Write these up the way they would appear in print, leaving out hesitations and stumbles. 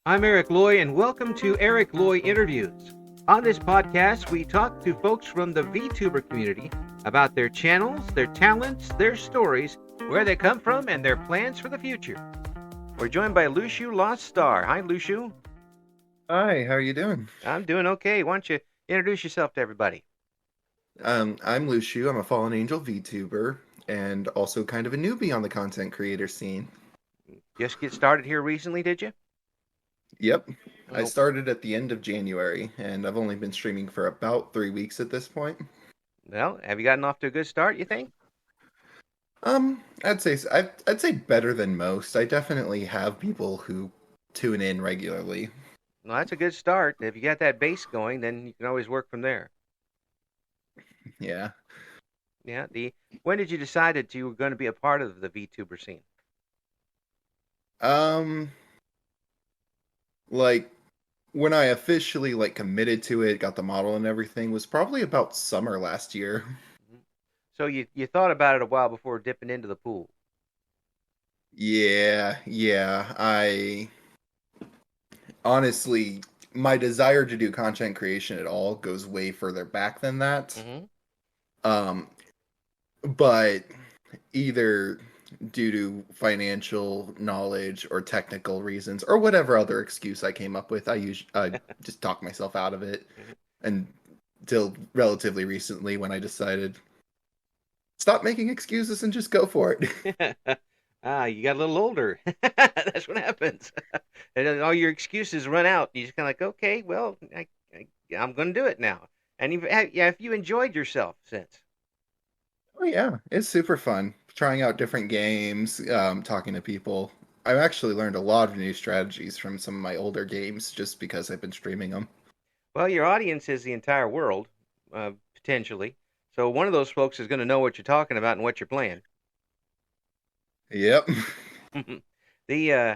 I'm Eric Loy, and welcome to Eric Loy Interviews. On this podcast, we talk to folks from the VTuber community about their channels, their talents, their stories, where they come from, and their plans for the future. We're joined by Luxu Loststar. Hi, Luxu. Hi, how are you doing? I'm doing okay. Why don't you introduce yourself to everybody? I'm Luxu. I'm a fallen angel VTuber and also kind of a newbie on the content creator scene. Just get started here recently, did you? Yep, I Oh, started at the end of January and I've only been streaming for about 3 weeks at this point. well, have you gotten off to a good start, you think? I'd say better than most. I definitely have people who tune in regularly. Well, that's a good start. If you got that base going, then you can always work from there. Yeah. Yeah. When did you decide that you were going to be a part of the VTuber scene? Um, like when I officially committed to it, got the model and everything was probably about summer last year. Mhm. So you thought about it a while before dipping into the pool. Yeah. I honestly, my desire to do content creation at all goes way further back than that. Hmm. Um, but either due to financial knowledge or technical reasons or whatever other excuse I came up with, I just talked myself out of it until relatively recently when I decided stop making excuses and just go for it. You got a little older. That's what happens. And then all your excuses run out. You just kind of like, okay, well, I'm going to do it now. And yeah, if you enjoyed yourself since. Oh yeah, it's super fun trying out different games, talking to people. I've actually learned a lot of new strategies from some of my older games just because I've been streaming them. Well, your audience is the entire world, potentially. So one of those folks is going to know what you're talking about and what you're playing. Yep. the uh,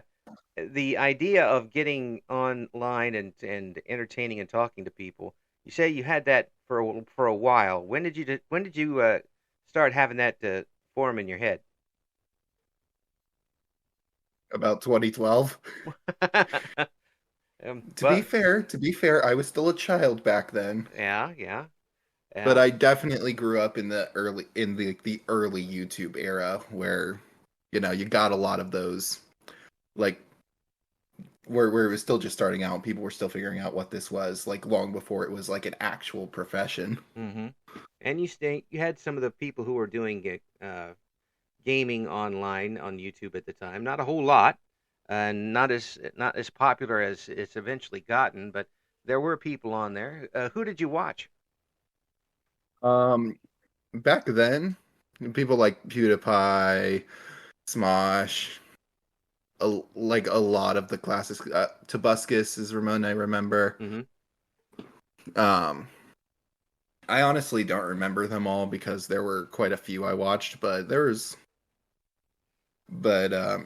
the idea of getting online and entertaining and talking to people. You say you had that for a while. When did you start having that form in your head? About 2012. But To be fair, I was still a child back then, yeah, yeah, but yeah. I definitely grew up in the early YouTube era where you got a lot of those like where it was still just starting out, people were still figuring out what this was, like long before it was like an actual profession. Hmm. And you had some of the people who were doing gaming online on YouTube at the time. Not a whole lot, not as popular as it's eventually gotten, but there were people on there. Who did you watch? Um, Back then, people like PewDiePie, Smosh, like a lot of the classics. Tobuscus is Ramon I remember. Hmm. Um, I honestly don't remember them all because there were quite a few I watched,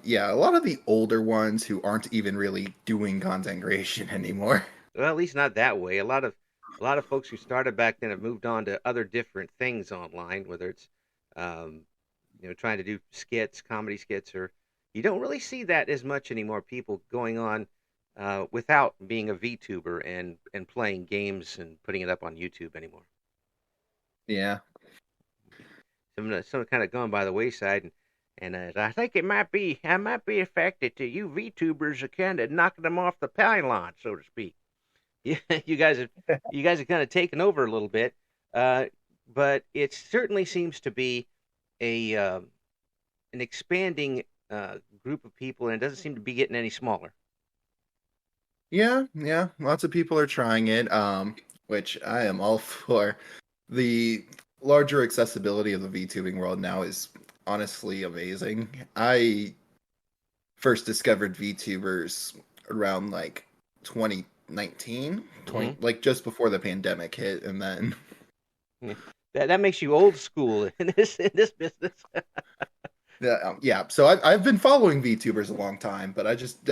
yeah, a lot of the older ones who aren't even really doing content creation anymore. Well, at least not that way. A lot of folks who started back then have moved on to other different things online, whether it's um, trying to do skits, comedy skits, or you don't really see that as much anymore. People going on without being a VTuber and playing games and putting it up on YouTube anymore. Yeah. Some kind of gone by the wayside, and I think it might be a fact that you VTubers are kind of knocking them off the pylon, so to speak. Yeah, you guys have kind of taken over a little bit, uh, but it certainly seems to be a an expanding group of people, and it doesn't seem to be getting any smaller. Yeah. Lots of people are trying it, which I am all for. The larger accessibility of the VTubing world now is honestly amazing. I first discovered VTubers around like 2019, Hmm. like just before the pandemic hit, and then That makes you old school in this business. yeah. So I've been following VTubers a long time, but I just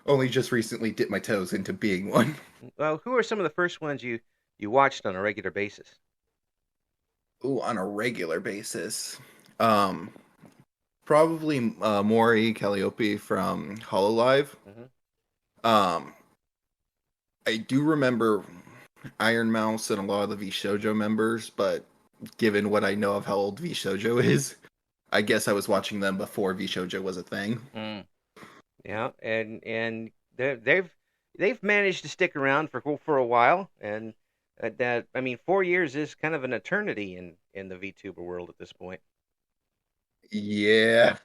only just recently dipped my toes into being one. Well, who are some of the first ones you watched on a regular basis? Ooh, on a regular basis. Probably Maury Calliope from Hololive. Hmm. Um, I do remember Iron Mouse and a lot of the V Shoujo members, but given what I know of how old V Shoujo is, I guess I was watching them before V Shoujo was a thing. Mm. Yeah, and they've managed to stick around for a while, and that I mean, 4 years is kind of an eternity in the VTuber world at this point. Yeah,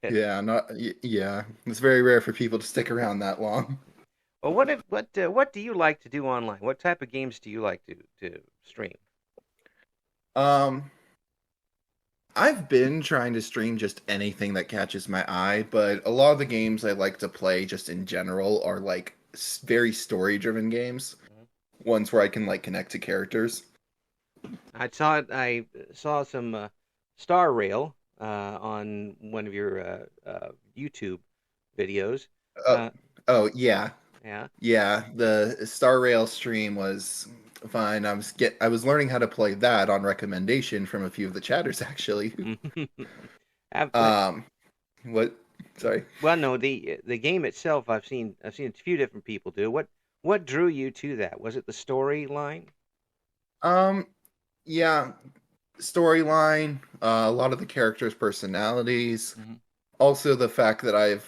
yeah, yeah. It's very rare for people to stick around that long. Well, what do you like to do online? What type of games do you like to stream? Um, I've been trying to stream just anything that catches my eye, but a lot of the games I like to play just in general are like very story-driven games, Mhm. ones where I can like connect to characters. I saw some Star Rail on one of your YouTube videos. Oh, Uh, oh yeah, yeah. yeah. The Star Rail stream was fine. I was learning how to play that on recommendation from a few of the chatters actually. I've, Um, what? Sorry. well, no, the game itself, I've seen a few different people do. What drew you to that? Was it the storyline? Um, yeah, storyline, a lot of the characters' personalities, Hmm. also the fact that I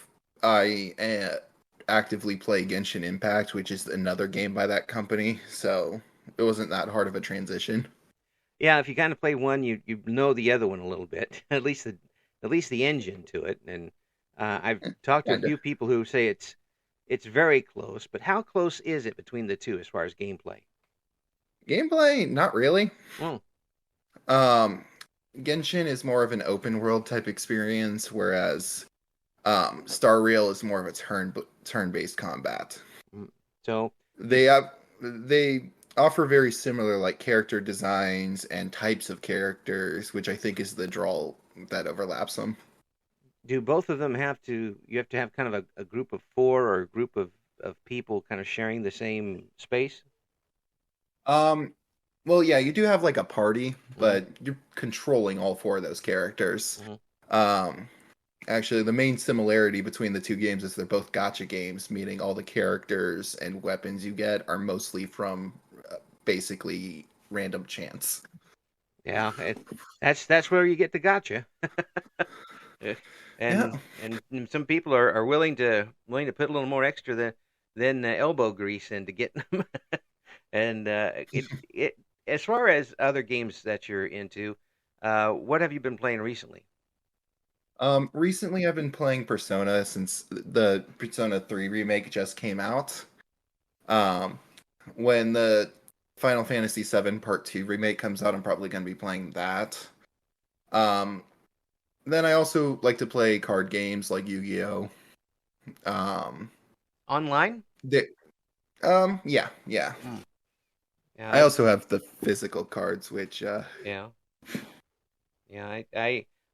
actively play Genshin Impact, which is another game by that company, so it wasn't that hard of a transition. Yeah, if you kind of play one, you know the other one a little bit, at least the engine to it. And I've talked to a Kinda. few people who say it's very close, but how close is it between the two as far as gameplay? Gameplay, not really. Oh, Um, Genshin is more of an open world type experience, whereas Star Rail is more of a turn-based combat. mm. So They have they offer very similar like character designs and types of characters, which I think is the draw that overlaps them. do both of them have to? You have to have kind of a group of four or a group of people kind of sharing the same space. Um, well, yeah, you do have like a party, Hmm. but you're controlling all four of those characters. Hmm. Um, Actually, the main similarity between the two games is they're both gotcha games, meaning all the characters and weapons you get are mostly from basically random chance. Yeah, that's where you get the gotcha. Eh, Yeah. and some people are willing to put a little more extra than elbow grease in to get them. And it as far as other games that you're into, what have you been playing recently? Recently I've been playing Persona since the Persona 3 remake just came out. Um, when the Final Fantasy 7 Part 2 remake comes out, I'm probably going to be playing that. Um, then I also like to play card games like Yu-Gi-Oh. Um, Online? the, yeah, yeah. Mm. Yeah, I also have the physical cards, which, yeah, yeah.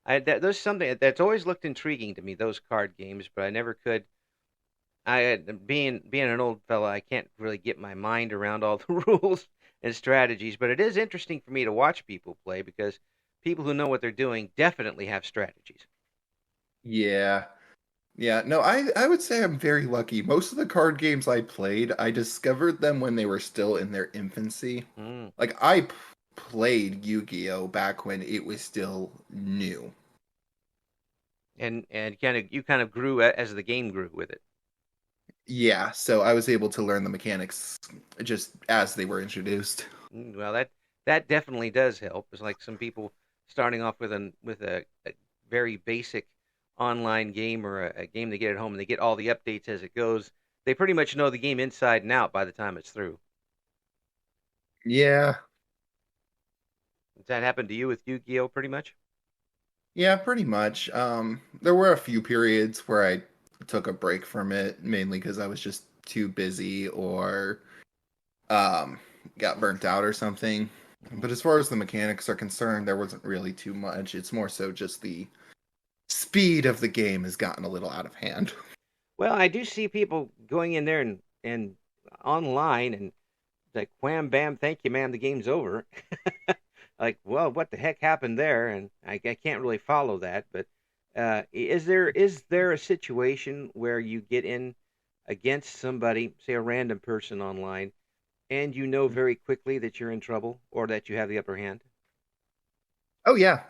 There's something that's always looked intriguing to me, those card games, but I never could. Being an old fella, I can't really get my mind around all the rules and strategies. But it is interesting for me to watch people play because people who know what they're doing definitely have strategies. yeah. Yeah, no, I would say I'm very lucky. Most of the card games I played, I discovered them when they were still in their infancy. Mm. Like I played Yu-Gi-Oh back when it was still new. And kind of you kind of grew as the game grew with it. Yeah, so I was able to learn the mechanics just as they were introduced. Well, that definitely does help. It's like some people starting off with a very basic online game or a game they get at home and they get all the updates as it goes. They pretty much know the game inside and out by the time it's through. Yeah, Does that happen to you with Yu-Gi-Oh? Pretty much. yeah, pretty much. There were a few periods where I took a break from it, mainly because I was just too busy or um got burnt out or something. Mhm. But as far as the mechanics are concerned, there wasn't really too much. It's more so just the speed of the game has gotten a little out of hand. Well, I do see people going in there and online and like wham bam, thank you, ma'am, the game's over. Like, well, what the heck happened there? And I can't really follow that. But is there a situation where you get in against somebody, say a random person online, and you know very quickly that you're in trouble or that you have the upper hand? Oh yeah.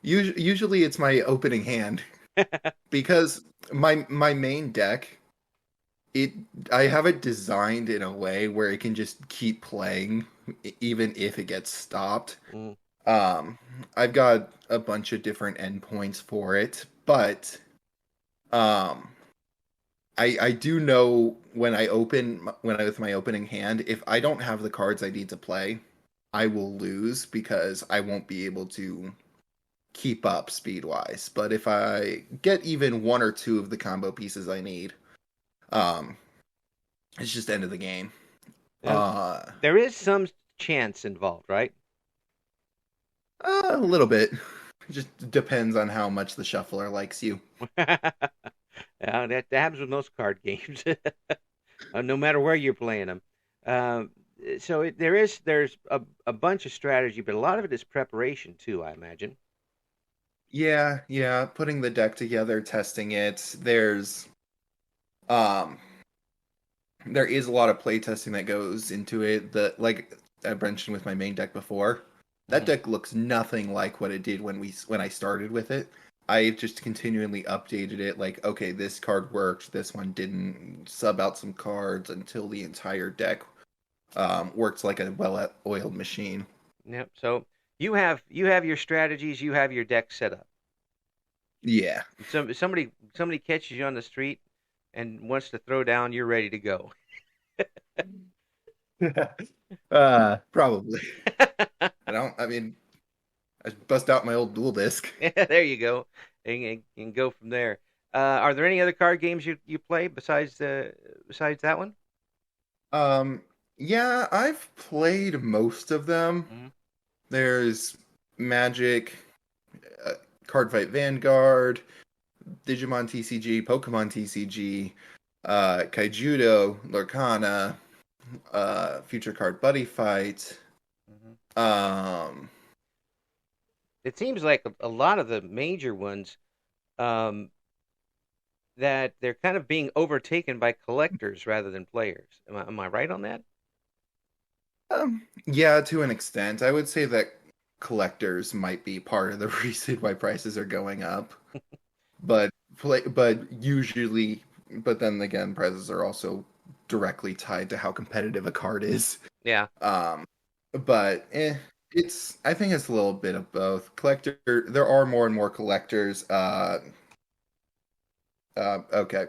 Usually it's my opening hand because my main deck, it I have it designed in a way where it can just keep playing even if it gets stopped. Mm, Um, I've got a bunch of different endpoints for it, but um, I do know when I with my opening hand, if I don't have the cards I need to play, I will lose because I won't be able to keep up speed wise. But if I get even one or two of the combo pieces I need, um, it's just end of the game. now, Uh, there is some chance involved, right? a little bit. It just depends on how much the shuffler likes you. That happens with most card games, no matter where you're playing them. Um, there's a bunch of strategy, but a lot of it is preparation too, I imagine. Yeah, yeah, putting the deck together, testing it. Um there is a lot of playtesting that goes into it. That like I mentioned with my main deck before, that Hmm. deck looks nothing like what it did when I started with it. I just continually updated it like, okay, this card worked, this one didn't, sub out some cards until the entire deck works like a well-oiled machine. Yep. So you have your strategies, you have your deck set up. Yeah. Somebody catches you on the street and wants to throw down, you're ready to go. Probably. I mean, I bust out my old dual disc. There you go, and go from there. Are there any other card games you play besides that one? Um, yeah, I've played most of them. Hmm. There's Magic, uh, Cardfight Vanguard, Digimon TCG, Pokemon TCG, Kaijudo, Lorcana, Future Card Buddy Fight. Hmm. Um, It seems like a lot of the major ones, um, that they're kind of being overtaken by collectors rather than players. Am I right on that? yeah, to an extent. I would say that collectors might be part of the reason why prices are going up. But usually, but then again, prices are also directly tied to how competitive a card is. Yeah. Um, but it's I think it's a little bit of both. There are more and more collectors. Okay,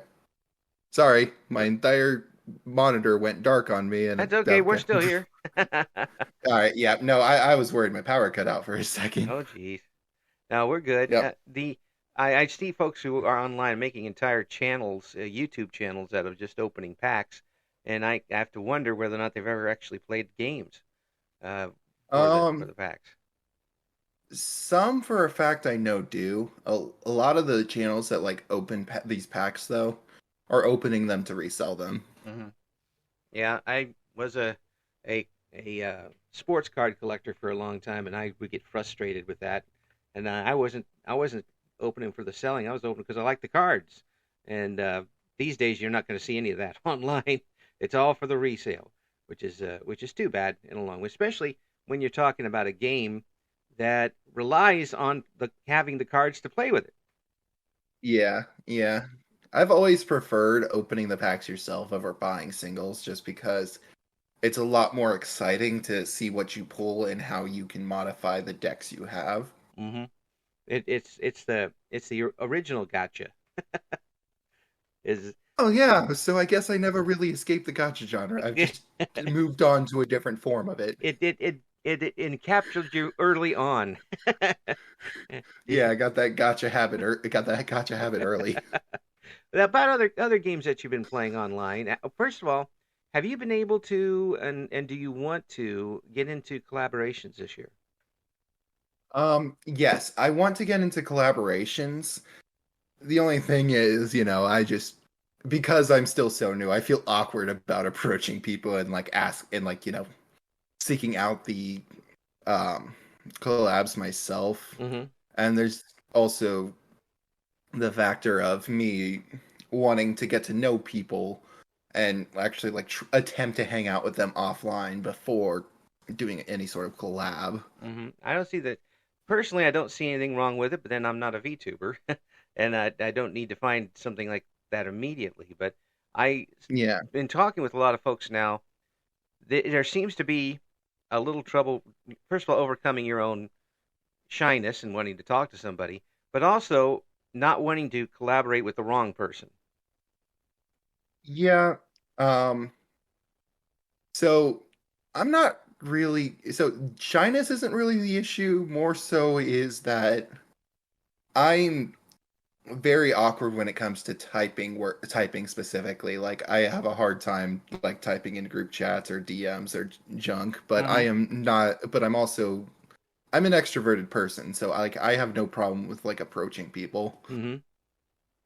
sorry, my entire monitor went dark on me, and That's okay. We're okay. still here. All right, yeah, no, I was worried my power cut out for a second. Oh, geez. No, we're good. Yep. I see folks who are online making entire channels, YouTube channels, out of just opening packs, and I have to wonder whether or not they've ever actually played games for the Um, packs. some for a fact I know do. A lot of the channels that like these packs though are opening them to resell them. Hmm. Yeah, I was a sports card collector for a long time, and I would get frustrated with that. And I wasn't opening for the selling. I was opening because I like the cards. And these days, you're not going to see any of that online. It's all for the resale, which is too bad in the long run, especially when you're talking about a game that relies on the having the cards to play with it. Yeah, yeah. I've always preferred opening the packs yourself over buying singles just because it's a lot more exciting to see what you pull and how you can modify the decks you have. Hmm. It's the original gotcha. Is Oh yeah, so I guess I never really escaped the gotcha genre. I've just moved on to a different form of it. it encapsulated you early on. Yeah, Did I got that gotcha habit. Got that gotcha habit early. about other games that you've been playing online? First of all, have you been able to and do you want to get into collaborations this year? Yes, I want to get into collaborations. The only thing is, I just because I'm still so new, I feel awkward about approaching people and like ask and like, seeking out the um collabs myself. Hmm. And there's also the factor of me wanting to get to know people and actually like attempt to hang out with them offline before doing any sort of collab. I don't see that personally. I don't see anything wrong with it, but then I'm not a VTuber, and I don't need to find something like that immediately. But I Yeah. been talking with a lot of folks now. There seems to be a little trouble. First of all, overcoming your own shyness and wanting to talk to somebody, but also not wanting to collaborate with the wrong person. Yeah. Um so I'm not really so shyness isn't really the issue, more so is that I'm very awkward when it comes to typing specifically. Like I have a hard time like typing in group chats or DMs or junk, but I Mm-hmm. am not but I'm an extroverted person, so I have no problem with like approaching people. Mm-hmm.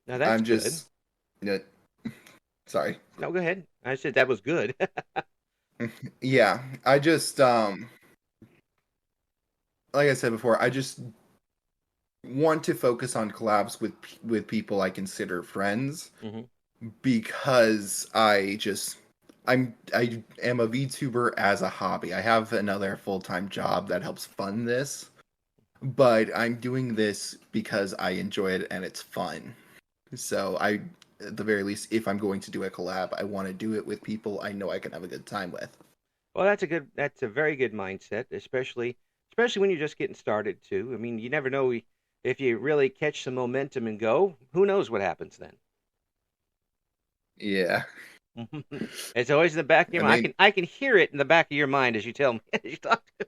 Now that's I'm good. just you know, sorry. No, go ahead. I said that was good. Yeah, I just like I said before, I just want to focus on collabs with people I consider friends hmm because I am a VTuber as a hobby. I have another full-time job that helps fund this, but I'm doing this because I enjoy it and it's fun. So I at the very least if I'm going to do a collab, I want to do it with people I know I can have a good time with. Well, that's a very good mindset, especially when you're just getting started too. I mean, you never know if you really catch some momentum and go. Who knows what happens then? Yeah. It's always in the back of your I mind. mean, I can hear it in the back of your mind as you tell me as you talk to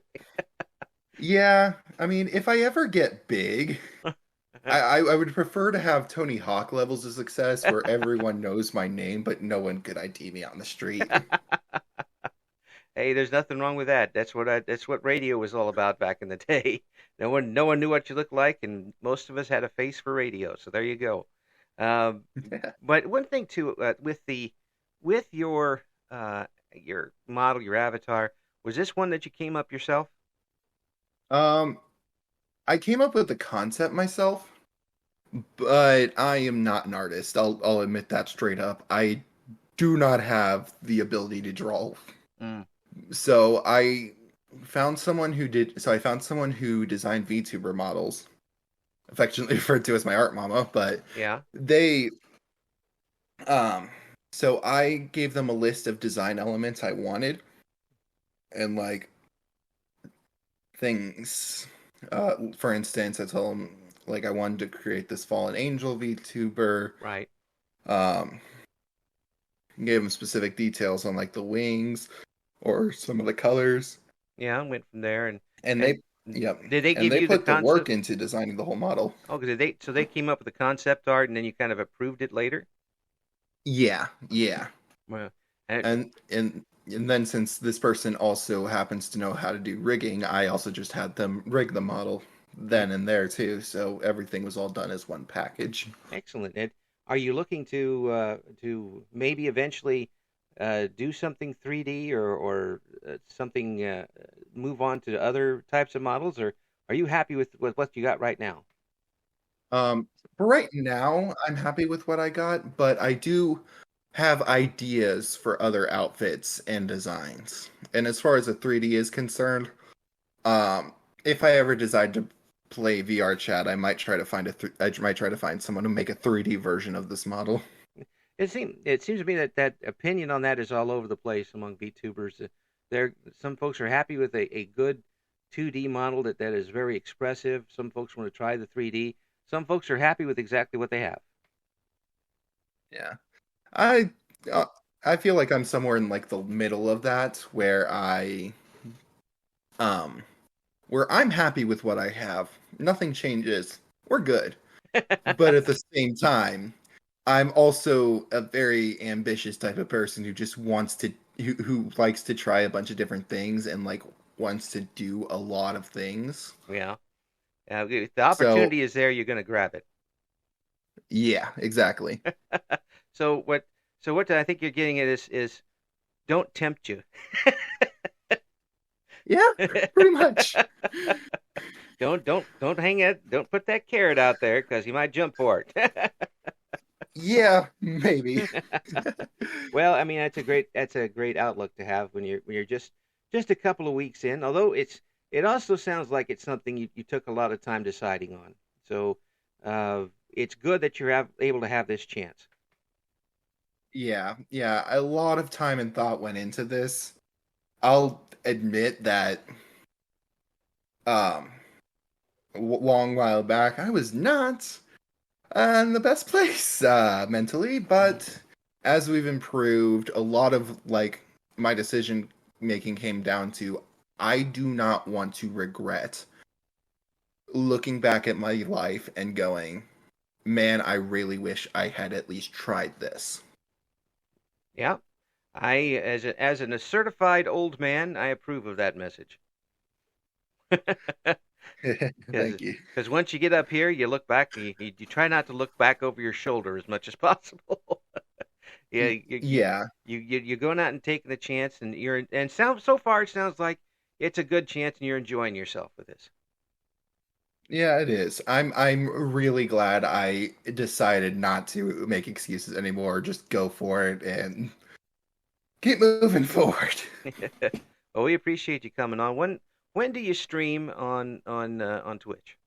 yeah, I mean, if I ever get big, I would prefer to have Tony Hawk levels of success where everyone knows my name, but no one could ID me on the street. Hey, there's nothing wrong with that. That's what radio was all about back in the day. No one knew what you looked like, and most of us had a face for radio. So there you go. Um, but one thing too, with your model, your avatar, was this one that you came up yourself? um, I came up with the concept myself, but I am not an artist. I'll admit that straight up. I do not have the ability to draw. Mm, So I found someone who designed VTuber models, affectionately referred to as my art mama, but yeah, they um so I gave them a list of design elements I wanted and like things. For instance, I told them like I wanted to create this fallen angel VTuber. right. Um, gave them specific details on like the wings or some of the colors, Yeah, went from there, and and yep, did they and give they you the put the work concept? into designing the whole model. Oh, they came up with the concept art, and then you kind of approved it later. Yeah, yeah, Well, and, and then since this person also happens to know how to do rigging, I also just had them rig the model then and there too. So everything was all done as one package. excellent. And are you looking to maybe eventually do something 3D or something move on to other types of models, or are you happy with what you got right now? Um, for right now, I'm happy with what I got, but I do have ideas for other outfits and designs. And as far as the 3D is concerned, if I ever decide to play VR chat, I might try to find someone to make a 3D version of this model. It seems to me that opinion on that is all over the place among VTubers. There, some folks are happy with a good 2D model that is very expressive. Some folks want to try the 3D. Some folks are happy with exactly what they have. Yeah. I uh, I feel like I'm somewhere in like the middle of that um where I'm happy with what I have. Nothing changes. We're good. But at the same time, I'm also a very ambitious type of person who just wants to who likes to try a bunch of different things and like wants to do a lot of things. Yeah. If the So, opportunity is there, you're going to grab it. yeah, exactly. So what? So what I think you're getting at is don't tempt you. Yeah, pretty much. Don't hang it. Don't put that carrot out there because you might jump for it. Yeah, maybe. Well, I mean, that's a great outlook to have when you're just a couple of weeks in. Although it also sounds like it's something you took a lot of time deciding on. So it's good that you're able to have this chance. Yeah, yeah. A lot of time and thought went into this. I'll admit that um long while back I was not in the best place mentally, Mhm. but as we've improved, a lot of like my decision making came down to I do not want to regret looking back at my life and going, man, I really wish I had at least tried this. Yeah, as a certified old man, I approve of that message. Thank you. Because once you get up here, you look back and you try not to look back over your shoulder as much as possible. Yeah, Yeah, you're going out and taking the chance, and so far it sounds like it's a good chance, and you're enjoying yourself with this. yeah, it is. I'm really glad I decided not to make excuses anymore. Just go for it and keep moving forward. Well, we appreciate you coming on. When do you stream on Twitch?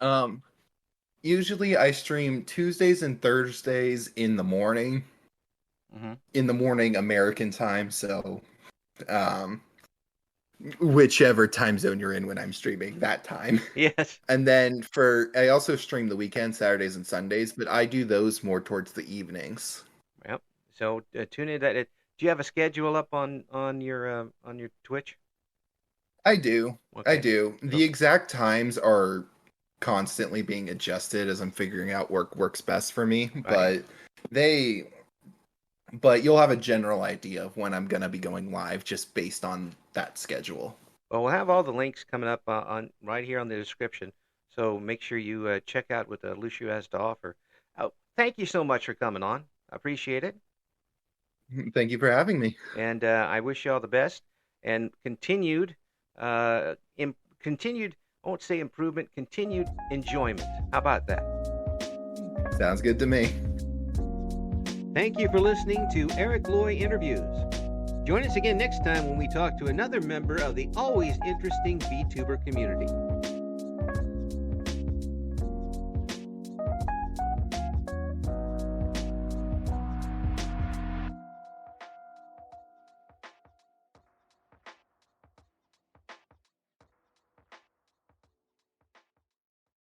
Um, Usually I stream Tuesdays and Thursdays Hmm. in the morning American time, so um whichever time zone you're in when I'm streaming that time. Yes. And then I also stream the weekend, Saturdays and Sundays, but I do those more towards the evenings. Yep. So tune in. Do you have a schedule up on your Twitch? I do. I Okay. do. So The exact times are constantly being adjusted as I'm figuring out works best for me, right. they but you'll have a general idea of when I'm going to be going live just based on that schedule. Well, we'll have all the links coming up on right here on the description. So make sure you check out what Luxu has to offer. Oh, thank you so much for coming on. I appreciate it, Thank you for having me. and I wish you all the best and continued. I won't say improvement, continued enjoyment. How about that? Sounds good to me. Thank you for listening to Eric Loy Interviews. Join us again next time when we talk to another member of the always interesting VTuber community.